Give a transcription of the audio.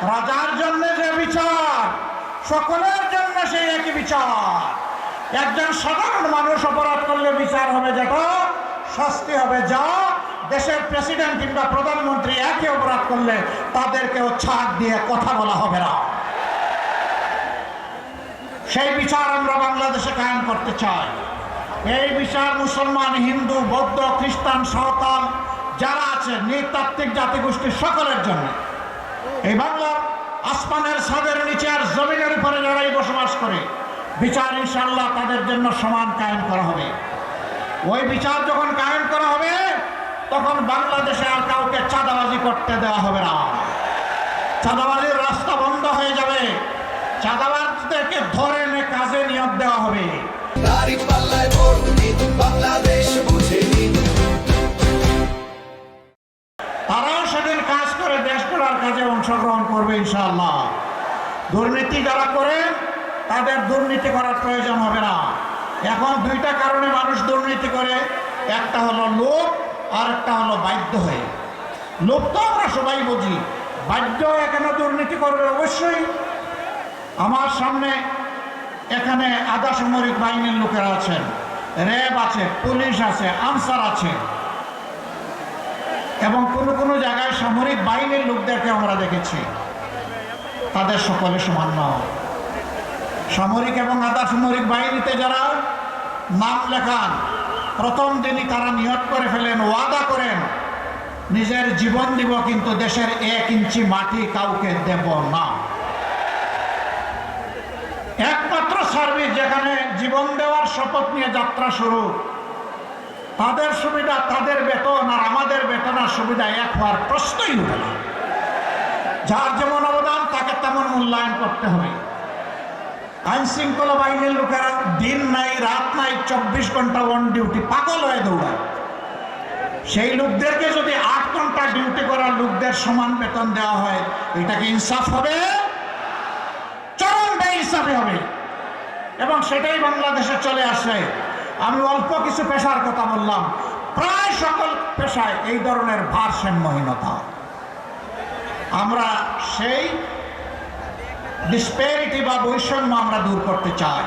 রাজার জন্য যে বিচার, সকলের জন্য সেই একই বিচার। একজন সাধারণ মানুষ অপরাধ করলে বিচার হবে যেটা, শাস্তি হবে যা। দেশের প্রেসিডেন্ট কিংবা প্রধানমন্ত্রী একই অপরাধ করলে তাদেরকেও ছাড় দিয়ে কথা বলা হবে না। সেই বিচার আমরা বাংলাদেশে কায়েম করতে চাই। এই বিচার মুসলমান, হিন্দু, বৌদ্ধ, খ্রিস্টান, সাঁওতাল যারা আছে, নৃতাত্ত্বিক জাতিগোষ্ঠীর সকলের জন্য। এই বাংলার আসমানের ছাদের নিচে আর জমিনের উপরে যারাই বসবাস করে, বিচার ইনশাআল্লাহ তাদের জন্য সমান কায়েম করা হবে। ওই বিচার যখন কায়েম করা হবে, তখন বাংলাদেশে আর কাউকে চাঁদাবাজি করতে দেওয়া হবে না। চাঁদাবাজির রাস্তা বন্ধ হয়ে যাবে। চাঁদাবাজদেরকে ধরে এনে কাজে নিয়োগ দেওয়া হবে। তারাও সেদিন কাজ করে দেশ গড়ার কাজে অংশগ্রহণ করবে ইনশাআল্লাহ। দুর্নীতি যারা করে তাদের দুর্নীতি করার প্রয়োজন হবে না। এখন দুইটা কারণে মানুষ দুর্নীতি করে, একটা হলো লোভ আর একটা হলো বাধ্য হয়ে। লোভ তো আমরা সবাই বুঝি, বাধ্য হয়ে কেন দুর্নীতি করবে? অবশ্যই আমার সামনে এখানে আধা সামরিক বাহিনীর লোকেরা আছেন, র্যাব আছে, পুলিশ আছে, আনসার আছে, এবং কোনো কোনো জায়গায় সামরিক বাহিনীর লোকদেরকে আমরা দেখেছি। তাদের সকলে সমান নয়। সামরিক এবং আধা সামরিক বাহিনীতে যারা নাম লেখান, প্রথম দিনই তারা নিয়ত করে ফেলেন, ওয়াদা করেন, নিজের জীবন দিব কিন্তু দেশের 1 ইঞ্চি মাটি কাউকে দেব না। একমাত্র সার্ভিস যেখানে জীবন দেওয়ার শপথ নিয়ে যাত্রা শুরু, তাদের সুবিধা, তাদের বেতন আর আমাদের বেতনের সুবিধা এক হওয়ার প্রশ্নই উঠে না। যার যেমন অবদান তাকে তেমন মূল্যায়ন করতে হবে। আইন শৃঙ্খলা বাহিনীর লোকেরা দিন নাই রাত নাই 24 ঘন্টা অন ডিউটি, পাগল হয়ে দৌড়ায়। সেই লোকদেরকে যদি 8 ঘন্টা ডিউটি করা লোকদের সমান বেতন দেওয়া হয়, এটা কি ইনসাফ হবে? চরম বেইনসাফি হবে। এবং সেটাই বাংলাদেশে চলে আসে। আমি অল্প কিছু পেশার কথা বললাম, প্রায় সকল পেশায় এই ধরনের ভারসাম্যহীনতা। আমরা সেই ডিসপ্যারিটি বা বৈষম্য আমরা দূর করতে চাই।